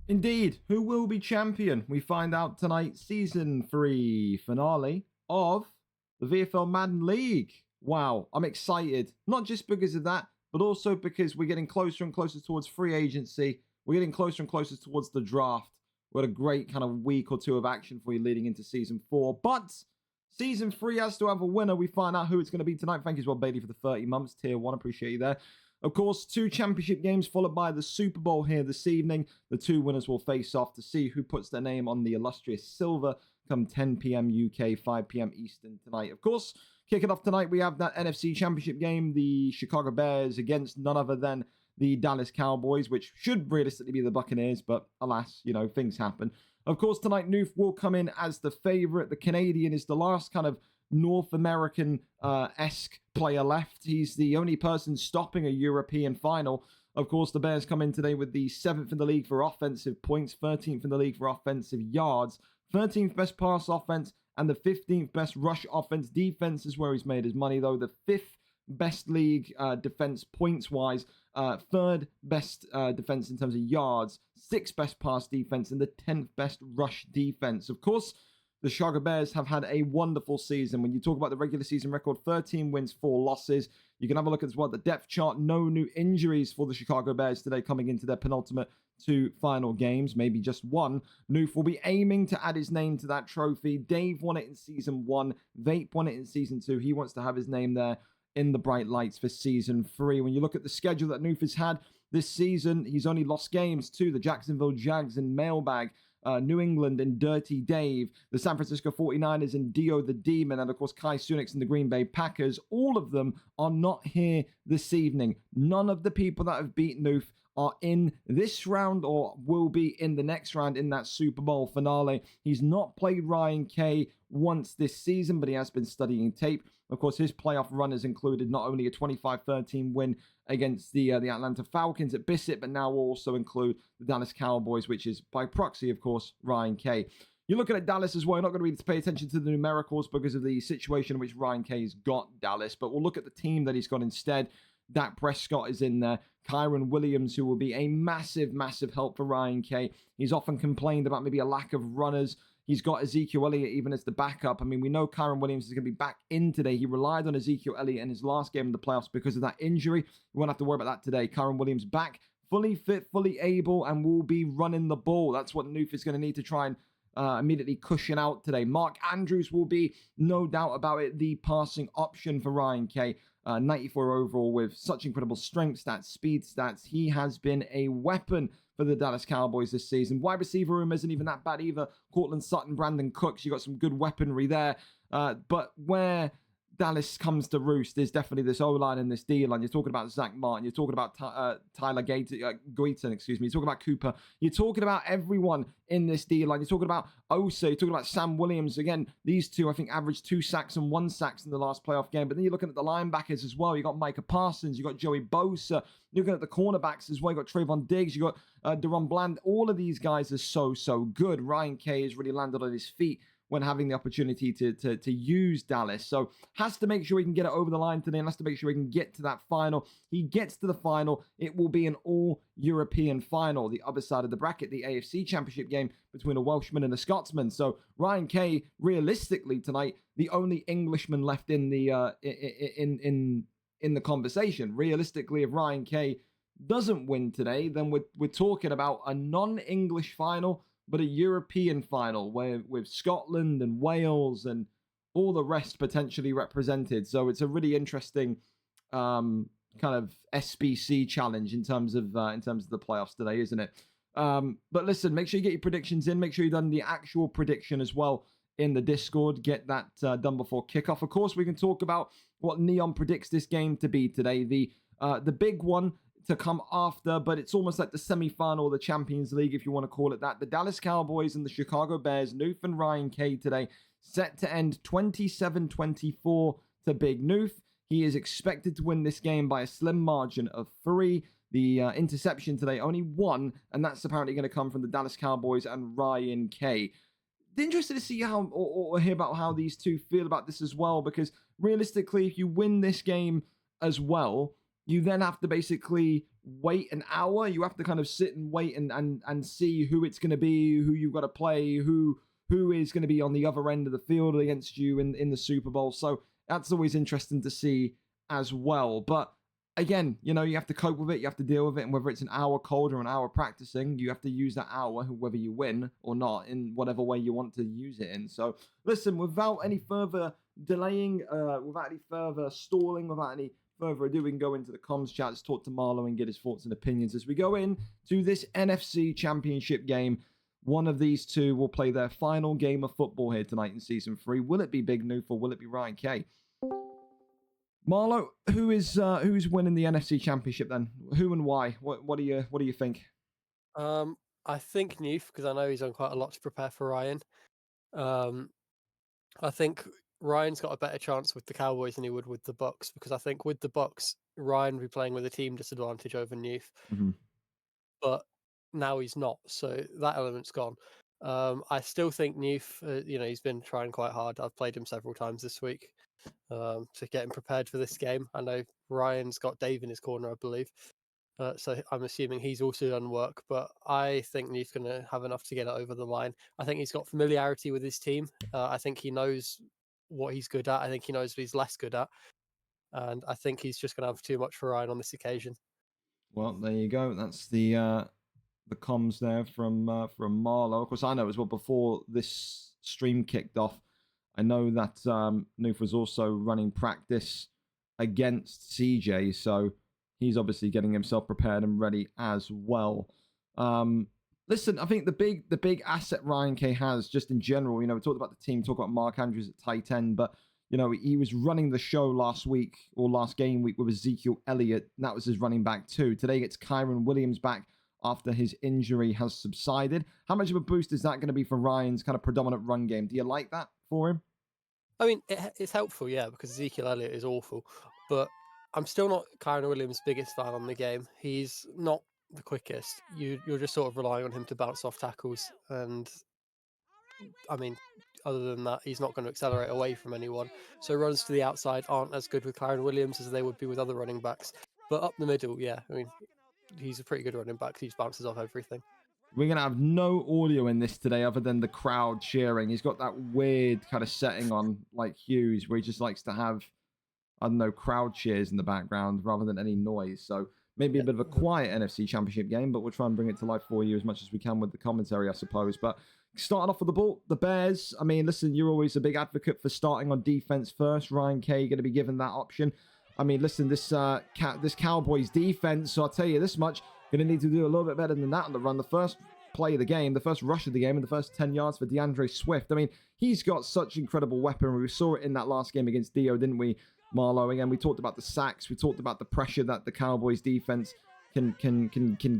Indeed, who will be champion? We find out tonight, Season 3 finale of the VFL Madden League. Wow, I'm excited. Not just because of that, but also because we're getting closer and closer towards free agency. We're getting closer and closer towards the draft. We had a great kind of week or two of action for you leading into Season 4. But Season 3 has to have a winner. We find out who it's going to be tonight. Thank you as well, Bailey, for the 30 months. Tier 1, appreciate you there. Of course, 2 championship games followed by the Super Bowl here this evening. The 2 winners will face off to see who puts their name on the illustrious silver come 10 p.m. UK, 5 p.m. Eastern tonight. Of course, kicking off tonight, we have that NFC championship game, the Chicago Bears against none other than the Dallas Cowboys, which should realistically be the Buccaneers, but alas, you know, things happen. Of course, tonight, Newff will come in as the favorite. The Canadian is the last kind of North American-esque player left. He's the only person stopping a European final. Of course, the Bears come in today with the 7th in the league for offensive points, 13th in the league for offensive yards, 13th best pass offense, and the 15th best rush offense. Defense is where he's made his money, though. The 5th best league defense points-wise, 3rd best defense in terms of yards, 6th best pass defense, and the 10th best rush defense. Of course, the Chicago Bears have had a wonderful season. When you talk about the regular season record, 13 wins, 4 losses. You can have a look at the depth chart. No new injuries for the Chicago Bears today coming into their penultimate 2 final games, maybe just 1. Newff will be aiming to add his name to that trophy. Dave won it in Season 1. Vape won it in Season 2. He wants to have his name there in the bright lights for Season 3. When you look at the schedule that Newff has had this season, he's only lost games to the Jacksonville Jags in Mailbag, New England and Dirty Dave, the San Francisco 49ers and Dio the Demon, and of course Kai Sunix and the Green Bay Packers. All of them are not here this evening. None of the people that have beaten Newff are in this round or will be in the next round in that Super Bowl finale. He's not played Ryan Kay once this season, but he has been studying tape. Of course, his playoff run has included not only a 25-13 win against the Atlanta Falcons at Bissett, but now will also include the Dallas Cowboys, which is by proxy, of course, Ryan Kay. You're looking at Dallas as well. You're not going to be able to pay attention to the numericals because of the situation in which Ryan Kay's got Dallas, but we'll look at the team that he's got instead. Dak Prescott is in there. Kyron Williams, who will be a massive, massive help for Ryan Kay. He's often complained about maybe a lack of runners. He's got Ezekiel Elliott even as the backup. I mean, we know Kyron Williams is going to be back in today. He relied on Ezekiel Elliott in his last game in the playoffs because of that injury. We won't have to worry about that today. Kyron Williams back, fully fit, fully able, and will be running the ball. That's what Newff is going to need to try and immediately cushion out today. Mark Andrews will be, no doubt about it, the passing option for Ryan Kay. 94 overall with such incredible strength stats, speed stats. He has been a weapon for the Dallas Cowboys this season. Wide receiver room isn't even that bad either. Cortland Sutton, Brandon Cooks, you got some good weaponry there. But where Dallas comes to roost is definitely this O-line and this D-line. You're talking about Zach Martin. You're talking about Tyler Guyton, excuse me. You're talking about Cooper. You're talking about everyone in this D-line. You're talking about Osa. You're talking about Sam Williams. Again, these two, I think, averaged 2 sacks and 1 sack in the last playoff game. But then you're looking at the linebackers as well. You got Micah Parsons. You got Joey Bosa. You're looking at the cornerbacks as well. You got Trayvon Diggs. You got Deron Bland. All of these guys are so good. Ryan Kay has really landed on his feet when having the opportunity to use Dallas. So has to make sure he can get it over the line today and has to make sure he can get to that final. He gets to the final. It will be an all-European final. The other side of the bracket, the AFC Championship game between a Welshman and a Scotsman. So Ryan Kay, realistically tonight, the only Englishman left in the in the conversation. Realistically, if Ryan Kay doesn't win today, then we're talking about a non-English final, but a European final where with Scotland and Wales and all the rest potentially represented. So it's a really interesting kind of SBC challenge in terms of the playoffs today, isn't it? But listen, make sure you get your predictions in. Make sure you've done the actual prediction as well in the Discord. Get that done before kickoff. Of course, we can talk about what Neon predicts this game to be today. The big one to come after, but it's almost like the semi-final of the Champions League, if you want to call it that. The Dallas Cowboys and the Chicago Bears, Newff and Ryan Kay today, set to end 27-24 to Big Newff. He is expected to win this game by a slim margin of 3. The interception today, only 1, and that's apparently going to come from the Dallas Cowboys and Ryan Kay. Interested to see how, or hear about how these two feel about this as well, because realistically, if you win this game as well, you then have to basically wait an hour. You have to kind of sit and wait and see who it's going to be, who you've got to play, who is going to be on the other end of the field against you in the Super Bowl. So that's always interesting to see as well. But again, you have to cope with it. You have to deal with it. And whether it's an hour cold or an hour practicing, you have to use that hour, whether you win or not, in whatever way you want to use it in. So listen, without any further delaying, without any further stalling, without any further ado, we can go into the comms chat, let's talk to Marlo and get his thoughts and opinions as we go in to this NFC Championship game. One of these two will play their final game of football here tonight in Season 3. Will it be Big Newff or will it be Ryan Kay? Marlo, who's winning the NFC Championship then? Who and why? What do you think? I think Newff, because I know he's done quite a lot to prepare for Ryan. I think Ryan's got a better chance with the Cowboys than he would with the Bucks, because I think with the Bucks, Ryan would be playing with a team disadvantage over Newff. Mm-hmm. But now he's not, so that element's gone. I still think Newff, he's been trying quite hard. I've played him several times this week to get him prepared for this game. I know Ryan's got Dave in his corner, I believe. So I'm assuming he's also done work, but I think Newff's going to have enough to get it over the line. I think he's got familiarity with his team. I think he knows what he's good at. I think he knows what he's less good at. And I think he's just going to have too much for Ryan on this occasion. Well, there you go. That's the comms there from Marlo. Of course, I know as well, before this stream kicked off, I know that Newff was also running practice against CJ, so he's obviously getting himself prepared and ready as well. Listen, I think the big asset Ryan Kay has just in general, we talked about the team, talked about Mark Andrews at tight end, but he was running the show last week or last game week with Ezekiel Elliott. And that was his running back too. Today it's Kyron Williams back after his injury has subsided. How much of a boost is that going to be for Ryan's kind of predominant run game? Do you like that for him? I mean, it's helpful, yeah, because Ezekiel Elliott is awful. But I'm still not Kyron Williams' biggest fan on the game. He's not the quickest. You're just sort of relying on him to bounce off tackles. And, I mean, other than that, he's not going to accelerate away from anyone. So runs to the outside aren't as good with Kyron Williams as they would be with other running backs. But up the middle, yeah, I mean, he's a pretty good running back. He just bounces off everything. We're going to have no audio in this today other than the crowd cheering. He's got that weird kind of setting on, like Hughes, where he just likes to have, I don't know, crowd cheers in the background rather than any noise. So maybe a bit of a quiet NFC Championship game, but we'll try and bring it to life for you as much as we can with the commentary, I suppose. But starting off with the ball, the Bears. I mean, listen, you're always a big advocate for starting on defense first. Ryan Kay going to be given that option. I mean, listen, this Cowboys defense, so I'll tell you this much, going to need to do a little bit better than that on the run. The first play of the game, the first rush of the game, and the first 10 yards for DeAndre Swift. I mean, he's got such incredible weaponry. We saw it in that last game against Dio, didn't we, Marlo? Again, we talked about the sacks. We talked about the pressure that the Cowboys defense can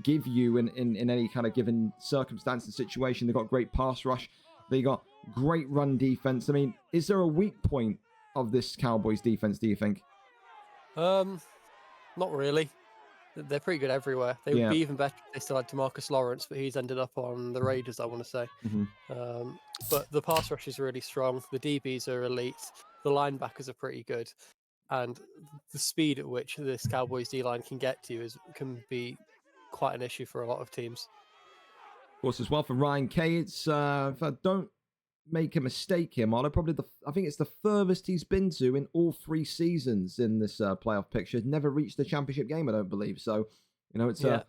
give you in any kind of given circumstance and situation. They've got great pass rush. They got great run defense. I mean, is there a weak point of this Cowboys defense, do you think? Not really. They're pretty good everywhere. They would Yeah. be even better if they still had Demarcus Lawrence, but he's ended up on the Raiders, I want to say. But the pass rush is really strong. The DBs are elite. The linebackers are pretty good. And the speed at which this Cowboys D-line can get to you can be quite an issue for a lot of teams. Of course, as well for Ryan Kay, it's if I don't make a mistake here, Marlo, probably I think it's the furthest he's been to in all 3 seasons in this playoff picture. Never reached the championship game, I don't believe. So, it's an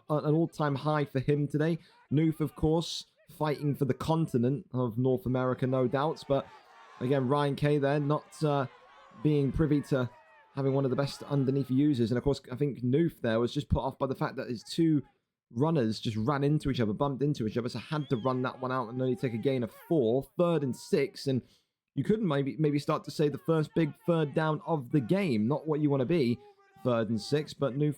all-time high for him today. Newff, of course, fighting for the continent of North America, no doubts. But again, Ryan Kay there, not being privy to having one of the best underneath users. And of course, I think Newff there was just put off by the fact that his 2 runners just ran into each other, bumped into each other, so had to run that one out and only take a gain of 4, 3rd and 6, and you could maybe start to say the first big 3rd down of the game. Not what you want to be, 3rd and 6, but Newff